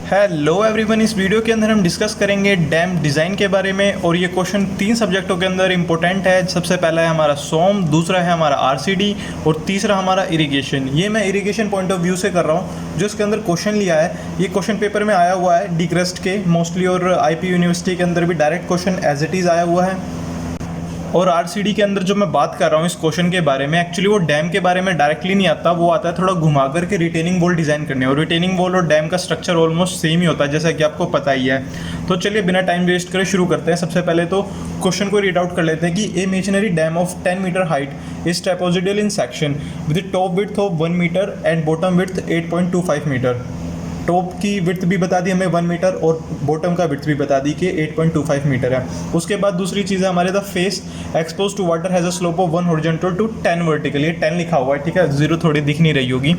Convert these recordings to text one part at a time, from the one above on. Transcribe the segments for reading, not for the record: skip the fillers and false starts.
Hello everyone, इस video के अंदर हम डिस्कस करेंगे डैम डिज़ाइन के बारे में। और ये क्वेश्चन 3 सब्जेक्टों के अंदर इंपॉर्टेंट है। सबसे पहला है हमारा सोम, दूसरा है हमारा आरसीडी और तीसरा हमारा इरिगेशन। ये मैं इरिगेशन पॉइंट ऑफ व्यू से कर रहा हूँ। जो इसके अंदर क्वेश्चन लिया है ये क्वेश्चन पेपर में आया हुआ है डिक्रस्ट के मोस्टली, और आईपी यूनिवर्सिटी के अंदर भी direct question as it is आया हुआ है। और आरसीडी के अंदर जो मैं बात कर रहा हूँ इस क्वेश्चन के बारे में, एक्चुअली वो डैम के बारे में डायरेक्टली नहीं आता, वो आता है थोड़ा घुमा करके रिटेनिंग वॉल डिज़ाइन करने। और रिटेनिंग वॉल और डैम का स्ट्रक्चर ऑलमोस्ट सेम ही होता है, जैसा कि आपको पता ही है। तो चलिए बिना टाइम वेस्ट करे शुरू करते हैं। सबसे पहले तो क्वेश्चन को रीड आउट कर लेते हैं कि a masonry dam of 10 metre height is trapezoidal in section with top width of 1 metre and bottom width 8.25 metre. Top की विड्थ भी बता दी हमें 1 मीटर और बॉटम का विड्थ भी बता दी कि 8.25 मीटर है। उसके बाद दूसरी चीज़ है हमारे the face expose to water has a slope of 1 horizontal to 10 vertical. ये 10 लिखा हुआ है, ठीक है, 0 थोड़ी दिख नहीं रही होगी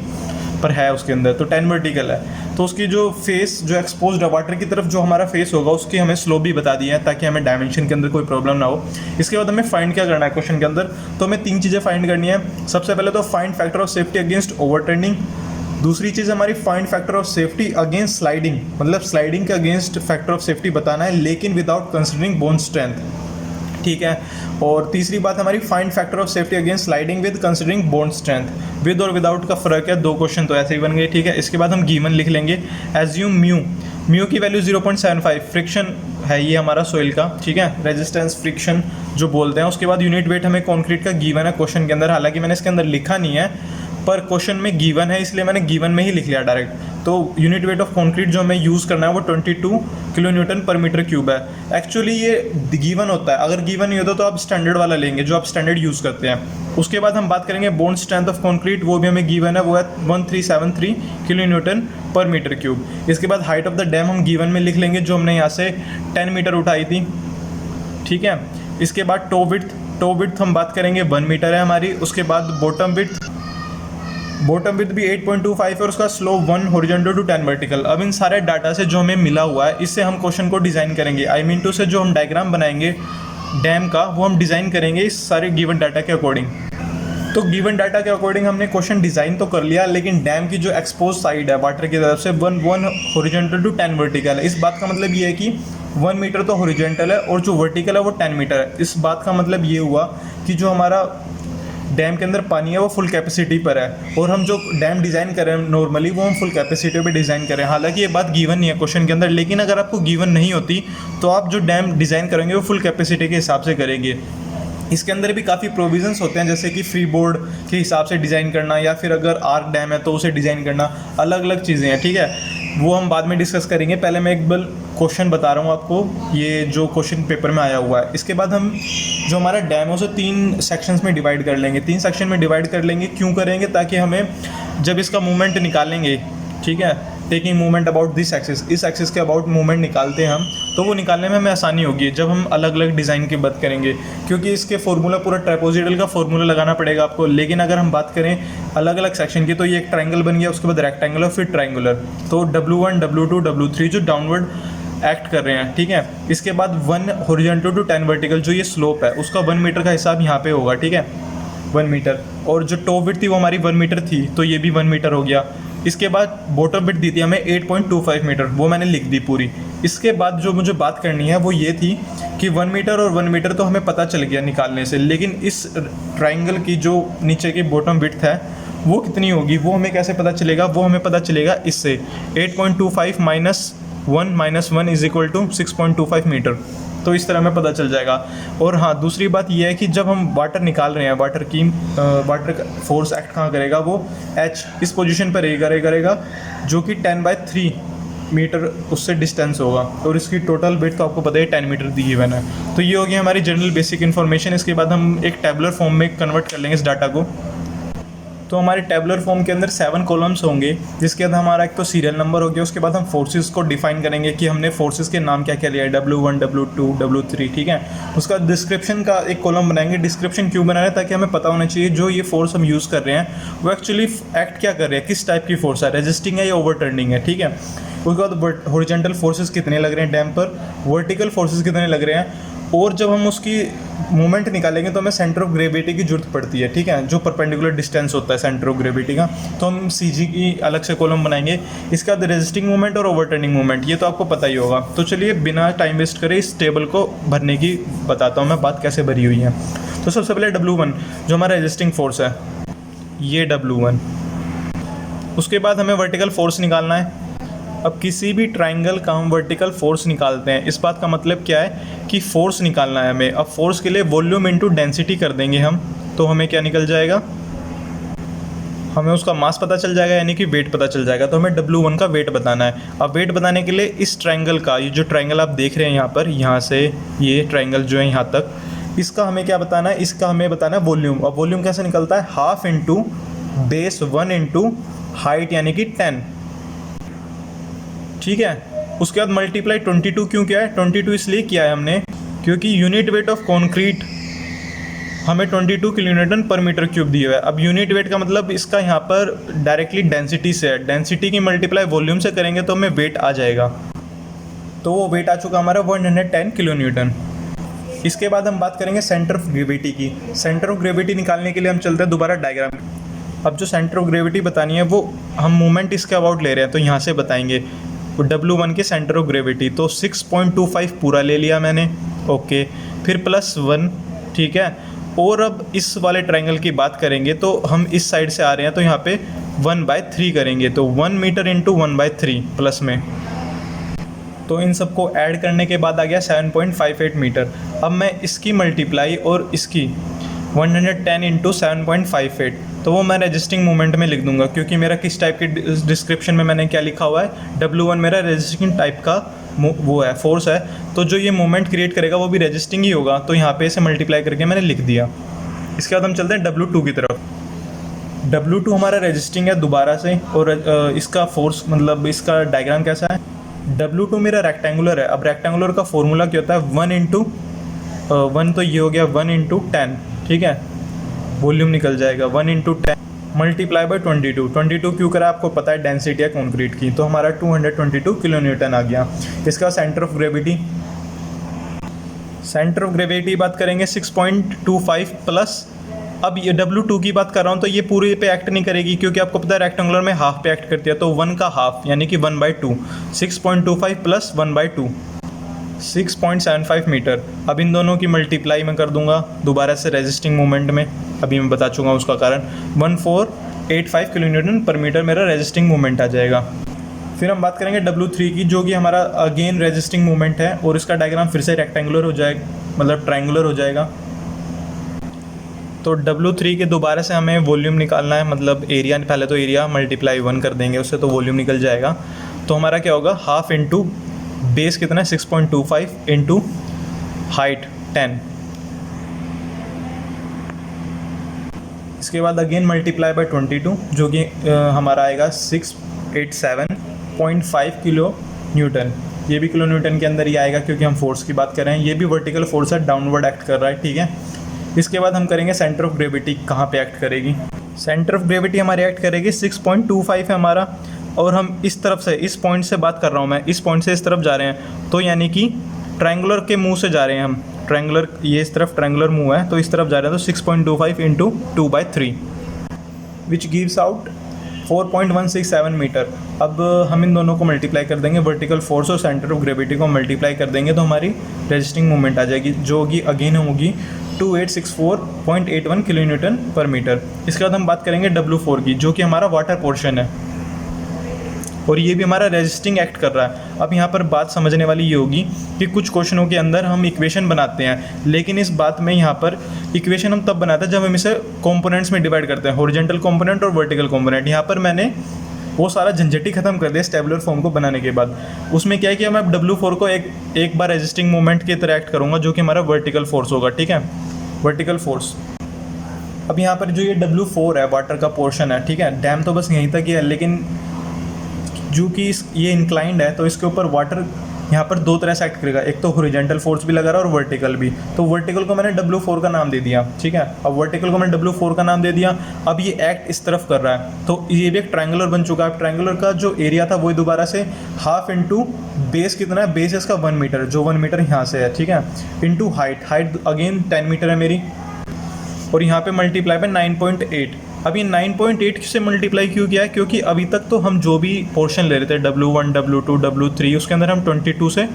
पर है उसके अंदर, तो 10 वर्टिकल है। तो उसकी जो फेस जो एक्सपोज है वाटर की तरफ जो हमारा फेस होगा उसकी हमें स्लोप भी बता दी है ताकि हमें डायमेंशन के अंदर कोई प्रॉब्लम ना हो। इसके बाद हमें फाइंड क्या करना है क्वेश्चन के अंदर, तो हमें 3 चीज़ें फाइंड करनी है। सबसे पहले तो find factor of safety against overturning. दूसरी चीज़ हमारी find factor of safety against sliding, मतलब स्लाइडिंग के अगेंस्ट फैक्टर ऑफ सेफ्टी बताना है लेकिन विदाउट कंसिडरिंग बोन स्ट्रेंथ, ठीक है। और तीसरी बात हमारी find factor of safety against sliding with considering bone strength. With और विदाउट का फर्क है, 2 क्वेश्चन तो ऐसे ही बन गए, ठीक है। इसके बाद हम गिवन लिख लेंगे। एज्यूम म्यू की वैल्यू 0.75, फ्रिक्शन है ये हमारा सोइल का, ठीक है, रेजिस्टेंस फ्रिक्शन जो बोलते हैं। उसके बाद यूनिट वेट हमें कॉन्क्रीट का गिवन है क्वेश्चन के अंदर, हालांकि मैंने इसके अंदर लिखा नहीं है पर क्वेश्चन में गिवन है इसलिए मैंने गिवन में ही लिख लिया डायरेक्ट। तो यूनिट वेट ऑफ कंक्रीट जो हमें यूज़ करना है वो 22 किलो न्यूटन पर मीटर क्यूब है। एक्चुअली ये गिवन होता है, अगर गिवन नहीं होता तो आप स्टैंडर्ड वाला लेंगे जो आप स्टैंडर्ड यूज़ करते हैं। उसके बाद हम बात करेंगे बोन स्ट्रेंथ ऑफ कंक्रीट, वो भी हमें गिवन है, वो है 1373 किलो न्यूटन पर मीटर क्यूब। इसके बाद हाइट ऑफ द डैम हम गिवन में लिख लेंगे जो हमने यहाँ से 10 मीटर उठाई थी, ठीक है। इसके बाद टो विड्थ हम बात करेंगे 1 मीटर है हमारी। उसके बाद बॉटम विड्थ भी 8.25 है और उसका स्लोप 1 हॉरिजॉन्टल टू 10 वर्टिकल। अब इन सारे डाटा से जो हमें मिला हुआ है इससे हम क्वेश्चन को डिज़ाइन करेंगे। आई मीन टू से जो हम डायग्राम बनाएंगे डैम का वो हम डिज़ाइन करेंगे इस सारे गिवन डाटा के अकॉर्डिंग। तो गिवन डाटा के अकॉर्डिंग हमने क्वेश्चन डिज़ाइन तो कर लिया, लेकिन डैम की जो एक्सपोज साइड है वाटर की तरफ से 1 हॉरिजॉन्टल टू 10 वर्टिकल है। इस बात का मतलब ये है कि 1 मीटर तो हॉरिजॉन्टल है और जो वर्टिकल है वो 10 मीटर है। इस बात का मतलब ये हुआ कि जो हमारा डैम के अंदर पानी है वो फुल कैपेसिटी पर है और हम जो डैम डिज़ाइन करें नॉर्मली वो हम फुल कैपेसिटी पे डिज़ाइन करें। हालांकि ये बात गिवन नहीं है क्वेश्चन के अंदर, लेकिन अगर आपको गिवन नहीं होती तो आप जो डैम डिज़ाइन करेंगे वो फुल कैपेसिटी के हिसाब से करेंगे। इसके अंदर भी काफ़ी प्रोविजंस होते हैं, जैसे कि फ्री बोर्ड के हिसाब से डिज़ाइन करना या फिर अगर आर्क डैम है तो उसे डिज़ाइन करना, अलग अलग चीज़ें हैं, ठीक है। वो हम बाद में डिस्कस करेंगे। पहले मैं एक बार क्वेश्चन बता रहा हूँ आपको, ये जो क्वेश्चन पेपर में आया हुआ है। इसके बाद हम जो हमारा डैम है उसे 3 सेक्शंस में डिवाइड कर लेंगे, 3 सेक्शन में डिवाइड कर लेंगे। क्यों करेंगे? ताकि हमें जब इसका मूवमेंट निकालेंगे, ठीक है, taking movement about this axis, इस एक्सिस के अबाउट मूवमेंट निकालते हैं हम, तो वो निकालने में हमें आसानी होगी जब हम अलग अलग डिज़ाइन की बात करेंगे, क्योंकि इसके फार्मूला पूरा ट्रापेजोइडल का फार्मूला लगाना पड़ेगा आपको। लेकिन अगर हम बात करें अलग अलग सेक्शन की तो ये एक ट्रायंगल बन गया, उसके बाद रेक्टेंगल और फिर ट्रायंगुलर। तो W1 W2 W3 जो डाउनवर्ड एक्ट कर रहे हैं, ठीक है। इसके बाद 1 हॉरिजॉन्टल टू 10 वर्टिकल जो ये स्लोप है उसका 1 मीटर का हिसाब यहाँ पे होगा, ठीक है, 1 मीटर। और जो टॉप विड्थ थी वो हमारी 1 मीटर थी तो ये भी 1 मीटर हो गया। इसके बाद बॉटम विड्थ दी थी हमें 8.25 मीटर, वो मैंने लिख दी पूरी। इसके बाद जो मुझे बात करनी है वो ये थी कि 1 मीटर और 1 मीटर तो हमें पता चल गया निकालने से, लेकिन इस ट्राइंगल की जो नीचे की बॉटम विड्थ है वो कितनी होगी वो हमें कैसे पता चलेगा? वो हमें पता चलेगा इससे 8.25 minus 1 is equal to 6.25 metre. तो इस तरह हमें पता चल जाएगा। और हाँ, दूसरी बात यह है कि जब हम वाटर निकाल रहे हैं, वाटर का फोर्स एक्ट कहाँ करेगा? वो H इस पोजीशन पर करेगा जो कि 10/3 मीटर उससे डिस्टेंस होगा और इसकी टोटल विड्थ तो आपको पता है 10 मीटर दी हुई है। तो ये होगी हमारी जनरल बेसिक इन्फॉर्मेशन। इसके बाद हम एक टेबुलर फॉर्म में कन्वर्ट कर लेंगे इस डाटा को। तो हमारे टेबुलर फॉर्म के अंदर 7 कॉलम्स होंगे, जिसके अंदर हमारा एक तो सीरियल नंबर हो गया। उसके बाद हम फोर्सेस को डिफाइन करेंगे कि हमने फोर्सेस के नाम क्या क्या लिया है, W1 W2 W3, ठीक है। उसका डिस्क्रिप्शन का एक कॉलम बनाएंगे। डिस्क्रिप्शन क्यों बना रहे हैं? ताकि हमें पता होना चाहिए जो ये फोर्स हम यूज़ कर रहे हैं वो एक्चुअली एक्ट क्या कर रहे हैं, किस टाइप की फोर्स है, रेजिस्टिंग है या ओवरटर्निंग है, ठीक है। उसके बाद हॉरिजॉन्टल फोर्सेस कितने लग रहे हैं डैम पर, वर्टिकल फोर्सेस कितने लग रहे हैं, और जब हम उसकी मूवमेंट निकालेंगे तो हमें सेंटर ऑफ ग्रेविटी की जरूरत पड़ती है, ठीक है, जो परपेंडिकुलर डिस्टेंस होता है सेंटर ऑफ ग्रेविटी का। तो हम सी जी की अलग से कॉलम बनाएंगे। इसके बाद रेजिस्टिंग मूवमेंट और ओवरटर्निंग मूवमेंट, ये तो आपको पता ही होगा। तो चलिए बिना टाइम वेस्ट करे इस टेबल को भरने की बताता हूँ मैं, बात कैसे भरी हुई है। तो सबसे पहले W1 जो हमारा रेजिस्टिंग फोर्स है, ये W1। उसके बाद हमें वर्टिकल फोर्स निकालना है। अब किसी भी ट्राइंगल का हम वर्टिकल फोर्स निकालते हैं, इस बात का मतलब क्या है कि फोर्स निकालना है हमें। अब फोर्स के लिए वॉल्यूम इनटू डेंसिटी कर देंगे हम, तो हमें क्या निकल जाएगा, हमें उसका मास पता चल जाएगा, यानी कि वेट पता चल जाएगा। तो हमें W1 का वेट बताना है। अब वेट बताने के लिए इस ट्राइंगल का, ये जो ट्राइंगल आप देख रहे हैं यहाँ पर, यहाँ से ये ट्राइंगल जो है यहाँ तक, इसका हमें क्या बताना है, इसका हमें बताना है वॉल्यूम। अब वॉल्यूम कैसे निकलता है, half into base 1 into height यानी कि 10, ठीक है। उसके बाद मल्टीप्लाई 22 क्यों किया है, 22 इसलिए किया है हमने क्योंकि यूनिट वेट ऑफ कॉन्क्रीट हमें 22 किलोन्यूटन पर मीटर क्यूब दिया है। अब यूनिट वेट का मतलब इसका यहाँ पर डायरेक्टली डेंसिटी से है, डेंसिटी की मल्टीप्लाई वॉल्यूम से करेंगे तो हमें वेट आ जाएगा। तो वो वेट आ चुका हमारा 110 किलोन्यूटन। इसके बाद हम बात करेंगे सेंटर ऑफ ग्रेविटी की। सेंटर ऑफ ग्रेविटी निकालने के लिए हम चलते हैं दोबारा डायग्राम। अब जो सेंटर ऑफ ग्रेविटी बतानी है वो हम मूवमेंट इसके अबाउट ले रहे हैं, तो यहाँ से बताएंगे W1 के सेंटर ऑफ ग्रेविटी। तो 6.25 पूरा ले लिया मैंने, ओके, फिर +1, ठीक है। और अब इस वाले ट्रायंगल की बात करेंगे तो हम इस साइड से आ रहे हैं, तो यहाँ पे 1/3 करेंगे, तो 1 मीटर इंटू 1/3 प्लस में। तो इन सबको ऐड करने के बाद आ गया 7.58 मीटर। अब मैं इसकी मल्टीप्लाई और इसकी 110 इंटू 7.58, तो वो मैं रेजिस्टिंग मूवमेंट में लिख दूंगा, क्योंकि मेरा किस टाइप की डिस्क्रिप्शन में मैंने क्या लिखा हुआ है, W1 मेरा रेजिस्टिंग टाइप का वो है, फोर्स है। तो जो ये मूवमेंट क्रिएट करेगा वो भी रेजिस्टिंग ही होगा, तो यहाँ पे इसे मल्टीप्लाई करके मैंने लिख दिया। इसके बाद हम चलते हैं W2 की तरफ। W2 हमारा रेजिस्टिंग है दोबारा से, और इसका फोर्स मतलब इसका डायग्राम कैसा है, W2 मेरा रेक्टेंगुलर है। अब रेक्टेंगुलर का फॉर्मूला क्या होता है, 1 इंटू 1, तो ये हो गया 1 इंटू 10, ठीक है, वॉल्यूम निकल जाएगा 1 इंटू 10 मल्टीप्लाई बाई 22 क्यों करा, आपको पता है डेंसिटी है कॉन्क्रीट की, तो हमारा 222 किलोन्यूटन आ गया। इसका centre of gravity, centre of gravity बात करेंगे 6.25 प्लस। अब ये W2 की बात कर रहा हूँ तो ये पूरे पे एक्ट नहीं करेगी, क्योंकि आपको पता है रेक्टेंगुलर में हाफ पे एक्ट करती है, तो 1 का हाफ यानी कि 1/2, 6.25 प्लस 1/2, 6.75 मीटर। अब इन दोनों की मल्टीप्लाई मैं कर दूंगा दोबारा से रेजिस्टिंग मूवमेंट में, अभी मैं बता चुका हूँ उसका कारण, 1485 किलोन्यूटन पर मीटर मेरा रेजिस्टिंग मूवमेंट आ जाएगा। फिर हम बात करेंगे W3 की, जो कि हमारा अगेन रेजिस्टिंग मूवमेंट है, और इसका डायग्राम फिर से रेक्टेंगुलर हो जाएगा, मतलब ट्रायंगुलर हो जाएगा। तो W3 के दोबारा से हमें वॉल्यूम निकालना है, मतलब एरिया, पहले तो एरिया मल्टीप्लाई 1 कर देंगे उससे, तो वॉल्यूम निकल जाएगा। तो हमारा क्या होगा, हाफ इंटू बेस कितना है 6.25 इंटू हाइट 10। इसके बाद अगेन मल्टीप्लाई बाय 22, जो कि हमारा आएगा 687.5 किलो न्यूटन। ये भी किलो न्यूटन के अंदर ही आएगा, क्योंकि हम फोर्स की बात कर रहे हैं। ये भी वर्टिकल फोर्स है, डाउनवर्ड एक्ट कर रहा है, ठीक है। इसके बाद हम करेंगे सेंटर ऑफ ग्रेविटी कहाँ पे एक्ट करेगी। सेंटर ऑफ ग्रेविटी हमारी एक्ट करेगी 6.25 है हमारा, और हम इस तरफ से, इस पॉइंट से बात कर रहा हूँ मैं, इस पॉइंट से इस तरफ जा रहे हैं, तो यानी कि ट्रायंगुलर के मुंह से जा रहे हैं हम, ट्रायंगुलर, ये इस तरफ ट्रायंगुलर मुंह है, तो इस तरफ जा रहे हैं, तो 6.25 into 2/3 which gives out 4.167 metre. अब हम इन दोनों को मल्टीप्लाई कर देंगे, वर्टिकल फोर्स और सेंटर ऑफ ग्रेविटी को मल्टीप्लाई कर देंगे, तो हमारी रेजिस्टिंग मूवमेंट आ जाएगी, जो कि अगेन होगी 2864.81 किलो न्यूटन पर मीटर। इसके बाद हम बात करेंगे W4 की, जो कि हमारा वाटर पोर्शन है, और ये भी हमारा रेजिस्टिंग एक्ट कर रहा है। अब यहाँ पर बात समझने वाली ये होगी कि कुछ क्वेश्चनों के अंदर हम इक्वेशन बनाते हैं, लेकिन इस बात में यहाँ पर इक्वेशन हम तब बनाते हैं जब हम इसे कंपोनेंट्स में डिवाइड करते हैं, हॉरिजॉन्टल कंपोनेंट और वर्टिकल कंपोनेंट। यहाँ पर मैंने वो सारा झंझटी खत्म कर दिया टेबुलर फॉर्म को बनाने के बाद। उसमें क्या है कि मैं W4 को एक बार रेजिस्टिंग मूवमेंट की तरह एक्ट करूँगा, जो कि हमारा वर्टिकल फोर्स होगा, ठीक है, वर्टिकल फोर्स। अब यहाँ पर जो ये W4 है, वाटर का पोर्शन है, ठीक है, डैम तो बस यहीं तक ही है, लेकिन जो कि ये इंक्लाइंड है, तो इसके ऊपर वाटर यहाँ पर दो तरह से एक्ट करेगा, एक तो हॉरिजॉन्टल फोर्स भी लगा रहा है और वर्टिकल भी। तो वर्टिकल को मैंने W4 का नाम दे दिया, ठीक है। अब वर्टिकल को मैंने W4 का नाम दे दिया, अब ये एक्ट इस तरफ कर रहा है, तो ये भी एक ट्रायंगुलर बन चुका है। ट्रायंगुलर का जो एरिया था वही दोबारा से हाफ इंटू बेस कितना है, बेस इसका 1 मीटर, जो 1 मीटर यहाँ से है, ठीक है, into height, height again 10 metre है मेरी, और यहाँ पे मल्टीप्लाई पे 9.8। अब ये 9.8 से मल्टीप्लाई क्यों किया है, क्योंकि अभी तक तो हम जो भी पोर्शन ले रहे थे W1, W2, W3, उसके अंदर हम 22 से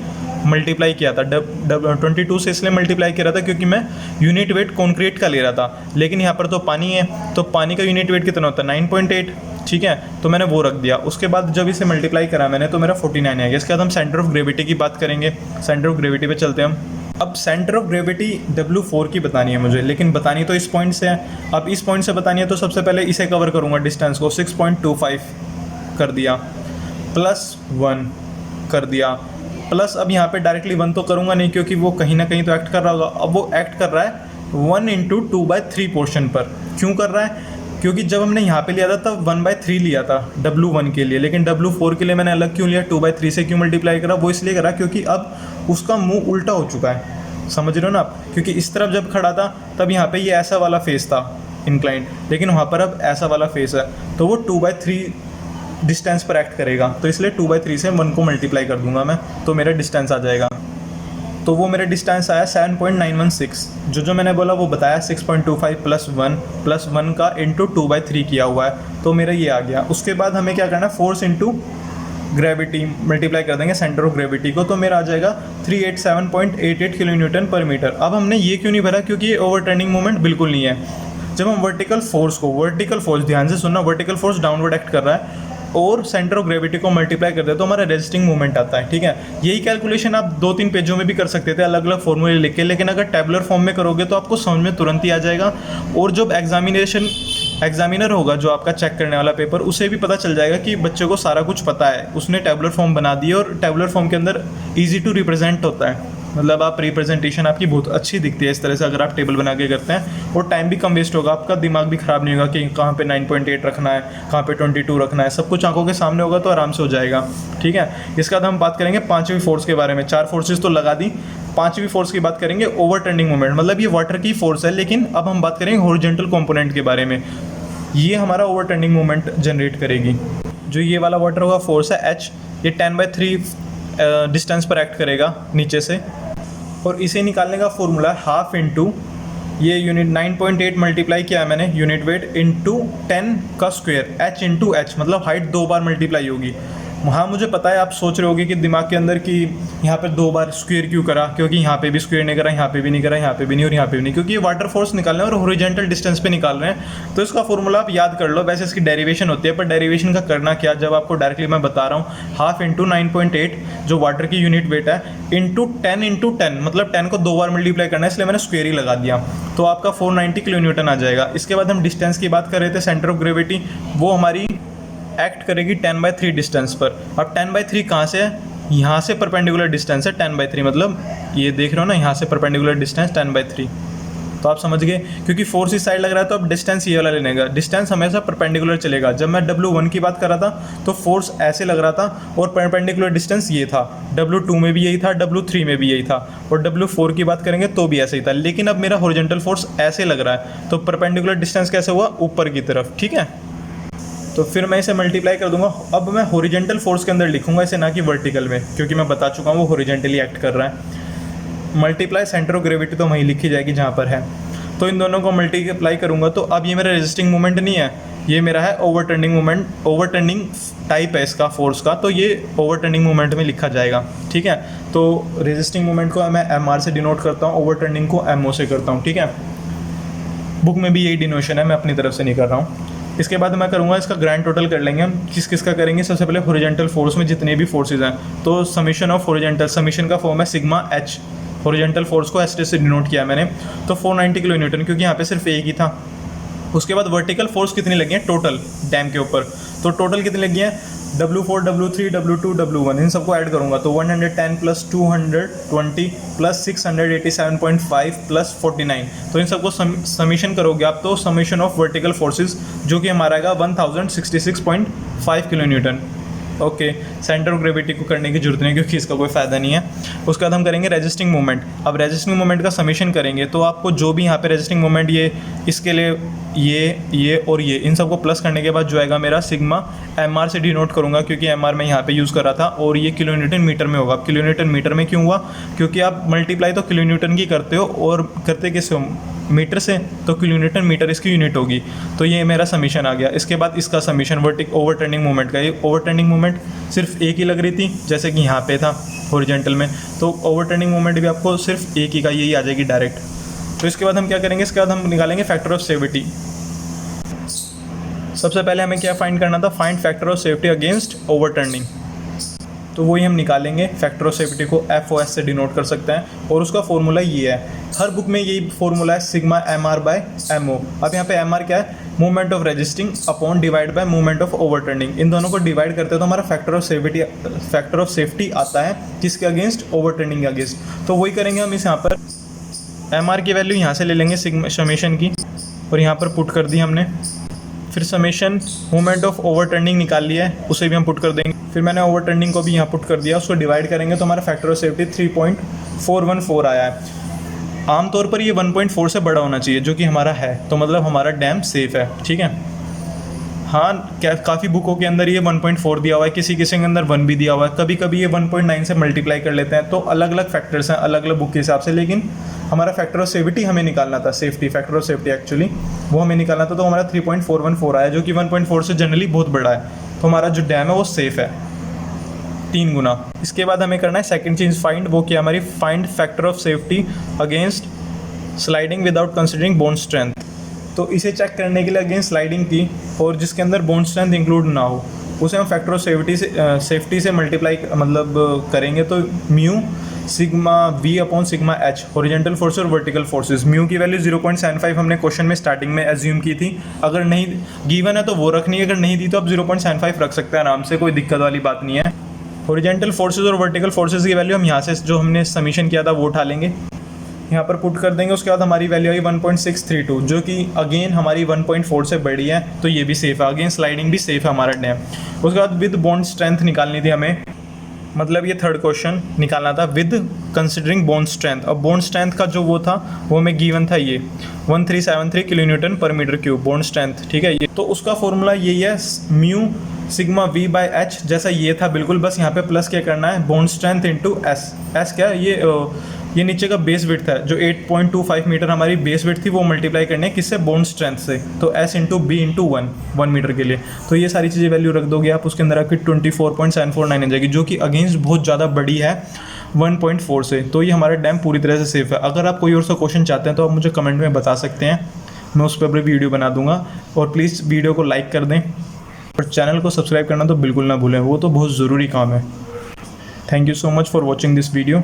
मल्टीप्लाई किया था। 22 से इसलिए मल्टीप्लाई किया रहा था क्योंकि मैं यूनिट वेट कॉन्क्रीट का ले रहा था, लेकिन यहाँ पर तो पानी है, तो पानी का यूनिट वेट कितना होता है 9.8, ठीक है, तो मैंने वो रख दिया। उसके बाद जब इसे मल्टीप्लाई करा मैंने तो मेरा 49 आ गया। इसके बाद हम सेंटर ऑफ ग्रेविटी की बात करेंगे। सेंटर ऑफ ग्रेविटी पे चलते हैं हम। अब सेंटर ऑफ ग्रेविटी W4 की बतानी है मुझे, लेकिन बतानी तो इस पॉइंट से है। अब इस पॉइंट से बतानी है तो सबसे पहले इसे कवर करूँगा, डिस्टेंस को 6.25 कर दिया, +1 कर दिया, प्लस अब यहाँ पे डायरेक्टली 1 तो करूँगा नहीं क्योंकि वो कहीं ना कहीं तो एक्ट कर रहा होगा। अब वो एक्ट कर रहा है 1 × 2/3 पोर्शन पर। क्यों कर रहा है, क्योंकि जब हमने यहाँ पे लिया था तब 1/3 लिया था W1 के लिए, लेकिन W4 के लिए मैंने अलग क्यों लिया, 2/3 से क्यों मल्टीप्लाई करा, वो इसलिए करा क्योंकि अब उसका मुंह उल्टा हो चुका है, समझ रहे हो ना आप। क्योंकि इस तरफ जब खड़ा था तब यहाँ पे ये ऐसा वाला फेस था इंक्लाइंड, लेकिन वहाँ पर अब ऐसा वाला फेस है, तो वो 2/3 डिस्टेंस पर एक्ट करेगा, तो इसलिए 2/3 से 1 को मल्टीप्लाई कर दूंगा मैं, तो मेरा डिस्टेंस आ जाएगा। तो वो मेरा डिस्टेंस आया 7.916, जो मैंने बोला वो बताया 6.25 + 1 का इंटू 2/3 किया हुआ है, तो मेरा ये आ गया। उसके बाद हमें क्या करना है, फोर्स इंटू ग्रेविटी मल्टीप्लाई कर देंगे सेंटर ऑफ ग्रेविटी को, तो मेरा आ जाएगा 387.88 kN/m। अब हमने ये क्यों नहीं भरा, क्योंकि ये ओवरटर्निंग मोमेंट बिल्कुल नहीं है। जब हम वर्टिकल फोर्स ध्यान से सुनना, वर्टिकल फोर्स डाउनवर्ड एक्ट कर रहा है और सेंटर ऑफ ग्रेविटी को मल्टीप्लाई कर दे तो हमारा रेजिस्टिंग मूवमेंट आता है, ठीक है। यही कैलकुलेशन आप 2-3 पेजों में भी कर सकते थे अलग अलग फॉर्मूले लिख के, लेकिन अगर टेबुलर फॉर्म में करोगे तो आपको समझ में तुरंत ही आ जाएगा, और जब एग्जामिनर होगा जो आपका चेक करने वाला पेपर, उसे भी पता चल जाएगा कि बच्चे को सारा कुछ पता है, उसने टेबुलर फॉर्म बना दी और टेबुलर फॉर्म के अंदर ईजी टू रिप्रेजेंट होता है, मतलब आप रिप्रेजेंटेशन आपकी बहुत अच्छी दिखती है इस तरह से अगर आप टेबल बना के करते हैं, और टाइम भी कम वेस्ट होगा, आपका दिमाग भी ख़राब नहीं होगा कि कहाँ पे 9.8 रखना है, कहाँ पे 22 रखना है, सब कुछ आंखों के सामने होगा तो आराम से हो जाएगा, ठीक है। इसके बाद हम बात करेंगे 5वीं फोर्स के बारे में। 4 फोर्सेस तो लगा दी, 5वीं फोर्स की बात करेंगे ओवरटर्निंग मोमेंट, मतलब ये वाटर की फोर्स है, लेकिन अब हम बात करेंगे हॉरिजॉन्टल कंपोनेंट के बारे में। ये हमारा ओवरटर्निंग मोमेंट जनरेट करेगी। जो ये वाला वाटर होगा फोर्स है H, ये 10/3 डिस्टेंस पर एक्ट करेगा नीचे से, और इसे निकालने का फॉर्मूला है हाफ इंटू ये यूनिट 9.8 मल्टीप्लाई किया है मैंने यूनिट वेट इंटू 10 का स्क्वायर, H इंटू H, मतलब हाइट 2 बार मल्टीप्लाई होगी। हाँ मुझे पता है आप सोच रहे होगे कि दिमाग के अंदर कि यहाँ पर 2 बार स्क्वायर क्यों करा, क्योंकि यहाँ पे भी स्क्वायर नहीं करा, यहाँ पे भी नहीं करा, यहाँ पे भी नहीं और यहाँ पे भी नहीं, क्योंकि ये वाटर फोर्स निकाल रहे हैं और हॉरिजॉन्टल डिस्टेंस पे निकाल रहे हैं। तो इसका फॉर्मूला आप याद कर लो, वैसे इसकी डेरिवेशन होती है, पर डेरिवेशन का करना क्या, जब आपको डायरेक्टली मैं बता रहा हूँ, हाफ इंटू 9.8 जो वाटर की यूनिट वेट है इंटू 10 मतलब 10 को 2 बार मल्टीप्लाई करना है, इसलिए मैंने स्क्वायर ही लगा दिया, तो आपका 490 kN आ जाएगा। इसके बाद हम डिस्टेंस की बात कर रहे थे, सेंटर ऑफ ग्रेविटी वो हमारी एक्ट करेगी 10/3 डिस्टेंस पर। अब 10/3 कहाँ से है, यहाँ से परपेंडिकुलर डिस्टेंस है 10/3, मतलब ये देख रहे हो ना, यहाँ से परपेंडिकुलर डिस्टेंस 10/3, तो आप समझ गए, क्योंकि फोर्स इस साइड लग रहा है तो अब डिस्टेंस ये वाला लेने का, डिस्टेंस हमेशा परपेंडिकुलर चलेगा। जब मैं W1 की बात कर रहा था तो फोर्स ऐसे लग रहा था और परपेंडिकुलर डिस्टेंस ये था, W2 में भी यही था, W3 में भी यही था, और W4 की बात करेंगे तो भी ऐसे ही था, लेकिन अब मेरा हॉरिजॉन्टल फोर्स ऐसे लग रहा है, तो परपेंडिकुलर डिस्टेंस कैसे हुआ, ऊपर की तरफ, ठीक है। तो फिर मैं इसे मल्टीप्लाई कर दूंगा। अब मैं हॉरिजॉन्टल फोर्स के अंदर लिखूंगा इसे, ना कि वर्टिकल में, क्योंकि मैं बता चुका हूँ वो हॉरिजॉन्टली एक्ट कर रहा है। मल्टीप्लाई सेंटर ऑफ ग्रेविटी तो वहीं लिखी जाएगी जहाँ पर है, तो इन दोनों को मल्टीप्लाई करूँगा, तो अब ये मेरा रेजिस्टिंग मोमेंट नहीं है, ये मेरा है ओवरटर्निंग मोमेंट, ओवरटर्निंग टाइप है इसका फोर्स का, तो ये ओवरटर्निंग मोमेंट में लिखा जाएगा, ठीक है। तो रेजिस्टिंग मोमेंट को मैं MR से डिनोट करता हूँ, ओवरटर्निंग को MO से करता हूँ, ठीक है। बुक में भी यही डिनोशन है, मैं अपनी तरफ से नहीं कर रहा हूँ। इसके बाद मैं करूँगा इसका ग्रैंड टोटल कर लेंगे हम, किस किस का करेंगे। सबसे पहले हॉरिजॉन्टल फोर्स में जितने भी फोर्सेज हैं, तो समीशन ऑफ हॉरिजॉन्टल, समीशन का फॉर्म है सिग्मा H, हॉरिजॉन्टल फोर्स को H से डिनोट किया मैंने, तो 490 kN, क्योंकि यहाँ पे सिर्फ एक ही था। उसके बाद वर्टिकल फोर्स कितनी लगी है टोटल डैम के ऊपर, तो टोटल कितनी लगी है, W4, W3, W2, W1, इन सबको ऐड करूँगा तो 110 + 220 + 687.5 + 49, तो इन सबको समीशन करोगे आप तो समीशन ऑफ वर्टिकल फोर्सेस जो कि हमारा आएगा 1066.5 kN, okay, centre of gravity को करने की जरूरत नहीं क्योंकि इसका कोई फ़ायदा नहीं है। उसके बाद हम करेंगे रेजिस्टिंग मोमेंट। अब रेजिस्टिंग मोमेंट का समीशन करेंगे तो आपको जो भी यहाँ पे रेजिस्टिंग मोमेंट ये इसके लिए ये और ये इन सबको प्लस करने के बाद जो आएगा मेरा सिग्मा एम से डिनोट करूँगा क्योंकि एम मैं यहाँ पे यूज़ कर रहा था और ये किलो न्यूटन मीटर में होगा। किलो न्यूटन मीटर में क्यों हुआ? क्योंकि आप मल्टीप्लाई तो किलो न्यूटन की करते हो और करते किससे हो? मीटर से, तो किलो न्यूटन मीटर इसकी यूनिट होगी। तो ये मेरा समीशन आ गया। इसके बाद इसका समीशन ओवरटर्निंग मोमेंट का, ये ओवरटर्निंग मोमेंट सिर्फ एक ही लग रही थी जैसे कि यहाँ पे था हॉरिजॉन्टल में, तो ओवरटर्निंग मोमेंट भी आपको सिर्फ एक ही का यही आ जाएगी डायरेक्ट। तो इसके बाद हम क्या करेंगे? इसके बाद हम निकालेंगे फैक्टर ऑफ सेफ्टी। सबसे पहले हमें क्या फाइंड करना था? Find factor of safety against overturning. तो वही हम निकालेंगे। फैक्टर ऑफ सेफ्टी को FOS से डिनोट कर सकते हैं और उसका फॉर्मूला ये है, हर बुक में यही फॉर्मूला है, सिग्मा MR/MO। अब यहाँ पे MR क्या है? Movement of resisting upon divide by movement of overturning. इन दोनों को डिवाइड करते हैं तो हमारा फैक्टर ऑफ सेफ्टी आता है किसके अगेंस्ट? ओवरटर्निंग के अगेंस्ट। तो वही करेंगे हम इस यहाँ पर। MR की वैल्यू यहाँ से ले लेंगे सिग्मा समेशन की और यहाँ पर पुट कर दी हमने। फिर समेशन मूवमेंट ऑफ ओवरटर्निंग निकाल लिया है, उसे भी हम पुट कर देंगे। फिर मैंने ओवरटर्निंग को भी यहाँ पुट कर दिया, उसको डिवाइड करेंगे तो हमारा फैक्टर ऑफ सेफ्टी 3.414 आया है। आमतौर पर ये 1.4 से बड़ा होना चाहिए जो कि हमारा है, तो मतलब हमारा डैम सेफ़ है। ठीक है, हाँ काफ़ी बुकों के अंदर ये 1.4 दिया हुआ है, किसी किसी के अंदर 1 भी दिया हुआ है, कभी कभी ये 1.9 से मल्टीप्लाई कर लेते हैं। तो अलग अलग फैक्टर्स हैं अलग अलग बुक के हिसाब से, लेकिन हमारा फैक्टर ऑफ सेफ्टी हमें निकालना था, फैक्टर ऑफ सेफ्टी एक्चुअली वो हमें निकालना था। तो हमारा 3.414 आया जो कि 1.4 से जनरली बहुत बड़ा है। तो हमारा जो डैम है वो सेफ़ है 3 गुना। इसके बाद हमें करना है सेकंड चीज़ फाइंड, वो क्या हमारी find factor of safety against sliding without considering bone strength. तो इसे चेक करने के लिए अगेंस्ट स्लाइडिंग की और जिसके अंदर बोन स्ट्रेंथ इंक्लूड ना हो, उसे हम फैक्टर ऑफ सेफ्टी से मल्टीप्लाई मतलब करेंगे। तो mu sigma V upon sigma H horizontal force और वर्टिकल फोर्सेस। म्यू की वैल्यू 0.75 हमने क्वेश्चन में स्टार्टिंग में एज्यूम की थी। अगर नहीं गिवन है तो वो रखनी है, अगर नहीं दी तो आप 0.75 रख सकते हैं आराम से, कोई दिक्कत वाली बात नहीं है। हॉरिजॉन्टल फोर्सेस और वर्टिकल फोर्सेस की वैल्यू हम यहाँ से जो हमने समीशन किया था वो उठा लेंगे, यहाँ पर पुट कर देंगे। उसके बाद हमारी वैल्यू आई 1.632 जो कि अगेन हमारी 1.4 से बड़ी है, तो ये भी सेफ़ है, अगेन स्लाइडिंग भी सेफ़ है हमारा डैम। उसके बाद विद बॉन्ड स्ट्रेंथ निकालनी थी हमें, मतलब ये थर्ड क्वेश्चन निकालना था विद कंसिडरिंग बॉन्ड स्ट्रेंथ। अब बॉन्ड स्ट्रेंथ का जो वो था वो हमें गिवन था ये 1373 किलो न्यूटन पर मीटर क्यूब बॉन्ड स्ट्रेंथ। ठीक है, ये तो उसका फॉर्मूला यही है म्यू सिग्मा V/H जैसा ये था बिल्कुल, बस यहाँ पे प्लस क्या करना है बॉन्ड स्ट्रेंथ इंटू एस क्या है ये नीचे का बेस विड्थ है, जो 8.25 मीटर हमारी बेस विड्थ थी वो मल्टीप्लाई करनी है किससे? बॉन्ड स्ट्रेंथ से। तो S into B into 1 metre के लिए। तो ये सारी चीज़ें वैल्यू रख दोगे आप, उसके अंदर आपकी 24.749 आ जाएगी जो कि अगेंस्ट बहुत ज़्यादा बड़ी है 1.4 से। तो ये हमारा डैम पूरी तरह से सेफ़ है। अगर आप कोई और सा क्वेश्चन चाहते हैं तो आप मुझे कमेंट में बता सकते हैं, मैं उस पर भी वीडियो बना दूंगा। और प्लीज़ वीडियो को लाइक कर दें और चैनल को सब्सक्राइब करना तो बिल्कुल ना भूलें, वो तो बहुत ज़रूरी काम है। Thank you so much for watching this video.